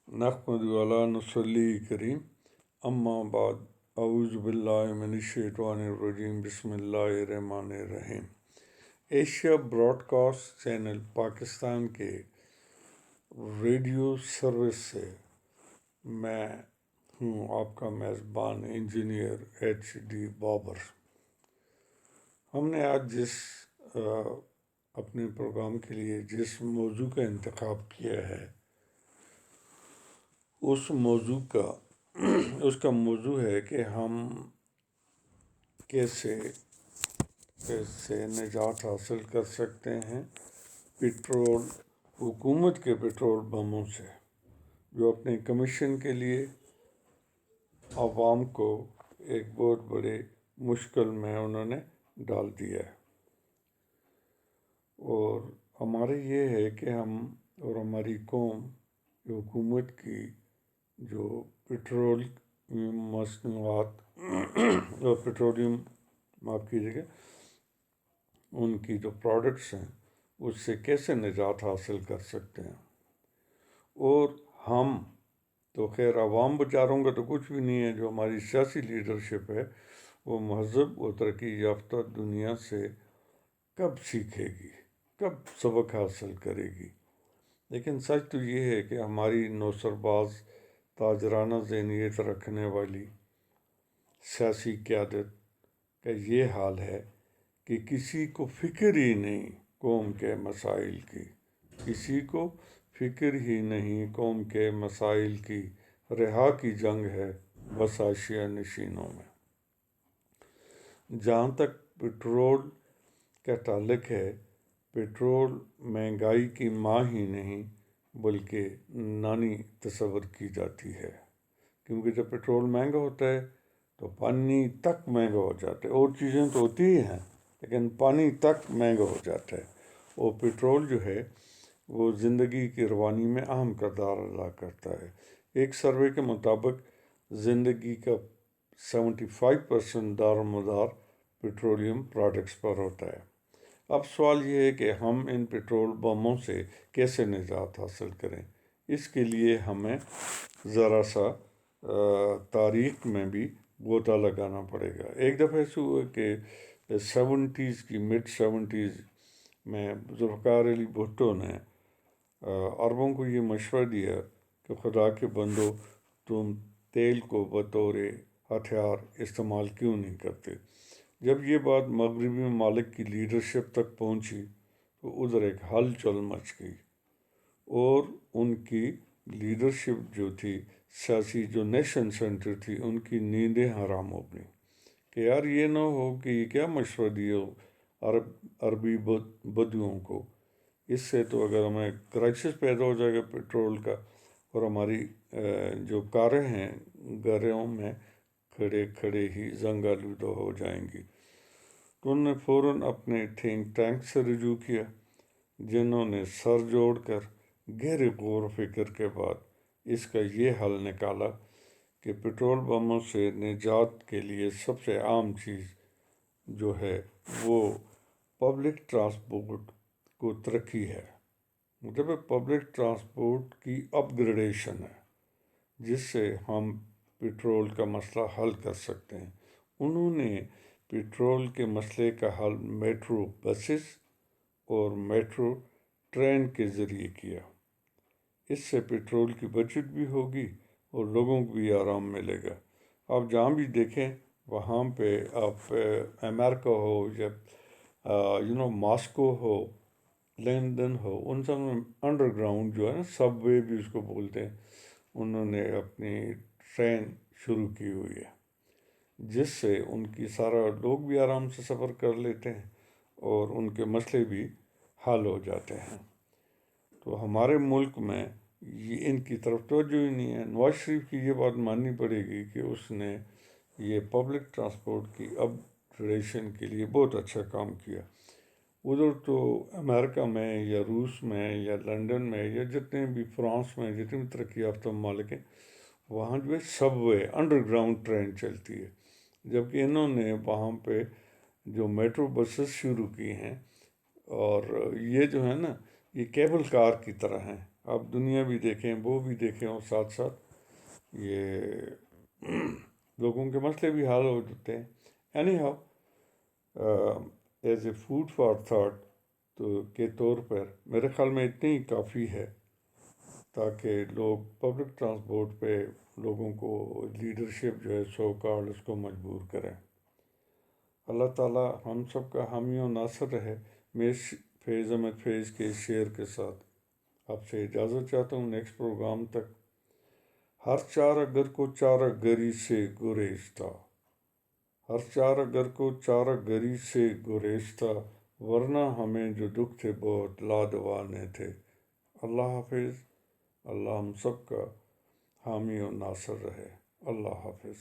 نحمد والا نصلی کریم اما بعد اعوذ باللہ من الشیطان الرجیم بسم اللہ الرحمن الرحیم۔ Asia broadcast channel Pakistan کے ریڈیو سروس سے میں ہوں آپ کا میزبان انجینئر ایچ ڈی بابر۔ ہم نے آج اپنے پروگرام کے لیے جس موضوع کا انتخاب کیا ہے اس کا موضوع ہے کہ ہم کیسے نجات حاصل کر سکتے ہیں حکومت کے پیٹرول بموں سے، جو اپنے کمیشن کے لیے عوام کو ایک بہت بڑے مشکل میں انہوں نے ڈال دیا ہے۔ اور ہمارے یہ ہے کہ ہم اور ہماری قوم حکومت کی جو پیٹرول مصنوعات اور پیٹرولیم ان کی جو پروڈکٹس ہیں اس سے کیسے نجات حاصل کر سکتے ہیں۔ اور ہم تو خیر عوام بیچاروں کا تو کچھ بھی نہیں ہے، جو ہماری سیاسی لیڈرشپ ہے وہ مہذب و ترقی یافتہ دنیا سے کب سیکھے گی، کب سبق حاصل کرے گی۔ لیکن سچ تو یہ ہے کہ ہماری نوسرباز تاجرانہ ذہنیت رکھنے والی سیاسی قیادت کا یہ حال ہے کہ کسی کو فکر ہی نہیں قوم کے مسائل کی، کسی کو فکر ہی نہیں قوم کے مسائل کی۔ رہا کی جنگ ہے بس حاشیہ نشینوں میں۔ جہاں تک پیٹرول کا تعلق ہے، پیٹرول مہنگائی کی ماں ہی نہیں بلکہ نانی تصور کی جاتی ہے، کیونکہ جب پیٹرول مہنگا ہوتا ہے تو پانی تک مہنگا ہو جاتا ہے۔ اور چیزیں تو ہوتی ہی ہیں لیکن پانی تک مہنگا ہو جاتا ہے۔ اور پیٹرول جو ہے وہ زندگی کی روانی میں اہم کردار ادا کرتا ہے۔ ایک سروے کے مطابق زندگی کا 75% دار و مدار پیٹرولیم پروڈکٹس پر ہوتا ہے۔ اب سوال یہ ہے کہ ہم ان پیٹرول بموں سے کیسے نجات حاصل کریں۔ اس کے لیے ہمیں ذرا سا تاریخ میں بھی غوطہ لگانا پڑے گا۔ ایک دفعہ ایسے ہوا کہ مڈ 70s میں ذوالفقار علی بھٹو نے عربوں کو یہ مشورہ دیا کہ خدا کے بندو، تم تیل کو بطور ہتھیار استعمال کیوں نہیں کرتے۔ جب یہ بات مغربی ممالک کی لیڈرشپ تک پہنچی تو ادھر ایک ہلچل مچ گئی، اور ان کی لیڈرشپ جو تھی، سیاسی جو نیشن سینٹر تھی، ان کی نیندیں حرام ہو گئیں کہ یار یہ نہ ہو کہ یہ کیا مشورہ دیے عربی بدوؤں کو۔ اس سے تو اگر ہمیں کرائسس پیدا ہو جائے گا پیٹرول کا، اور ہماری جو کاریں ہیں گھروں میں کھڑے کھڑے ہی زنگ آلودہ ہو جائیں گی۔ تو انہوں نے فوراً اپنے تھنک ٹینک سے رجوع کیا، جنہوں نے سر جوڑ کر گہرے غور و فکر کے بعد اس کا یہ حل نکالا کہ پیٹرول بموں سے نجات کے لیے سب سے عام چیز جو ہے وہ پبلک ٹرانسپورٹ کو ترقی ہے، مطلب پبلک ٹرانسپورٹ کی اپ گریڈیشن ہے، جس سے ہم پیٹرول کا مسئلہ حل کر سکتے ہیں۔ انہوں نے پیٹرول کے مسئلے کا حل میٹرو بسز اور میٹرو ٹرین کے ذریعے کیا۔ اس سے پیٹرول کی بچت بھی ہوگی اور لوگوں کو بھی آرام ملے گا۔ آپ جہاں بھی دیکھیں وہاں پہ آپ امریکہ ہو یا ماسکو ہو، لندن ہو، ان سب میں انڈر گراؤنڈ جو ہے نا، سب وے بھی اس کو بولتے ہیں، انہوں نے اپنی ٹرین شروع کی ہوئی ہے، جس سے ان کی سارا لوگ بھی آرام سے سفر کر لیتے ہیں اور ان کے مسئلے بھی حل ہو جاتے ہیں۔ تو ہمارے ملک میں ان کی طرف توجہ ہی نہیں ہے۔ نواز شریف کی یہ بات ماننی پڑے گی کہ اس نے یہ پبلک ٹرانسپورٹ کی اپ گریڈیشن کے لیے بہت اچھا کام کیا۔ ادھر تو امریکہ میں یا روس میں یا لندن میں یا جتنے بھی فرانس میں جتنے بھی ترقی یافتہ ممالک ہیں، وہاں جو ہے سب وے انڈر گراؤنڈ ٹرین چلتی ہے، جبکہ انہوں نے وہاں پہ جو میٹرو بسز شروع کی ہیں، اور یہ جو ہے نا یہ کیبل کار کی طرح ہیں، آپ دنیا بھی دیکھیں، وہ بھی دیکھیں، اور ساتھ ساتھ یہ لوگوں کے مسئلے بھی حل ہو جاتے ہیں. Any how, as a food for thought تو کے طور پر میرے خیال میں اتنی ہی کافی ہے تاکہ لوگ پبلک ٹرانسپورٹ پہ لوگوں کو لیڈرشپ جو ہے سو کارڈ اس کو مجبور کریں. اللہ تعالیٰ ہم سب کا حامی و ناصر رہے. میں فیض احمد فیض کے شعر کے ساتھ آپ سے اجازت چاہتا ہوں. نیکسٹ پروگرام تک. ہر چارہ گر کو چارہ گری سے گریزتا، ہر چارہ گر کو چارہ گری سے گریزتا، ورنہ ہمیں جو دکھ تھے بہت لادوانے تھے. اللہ حافظ. اللہ ہم سب کا حامی و ناصر رہے. اللہ حافظ.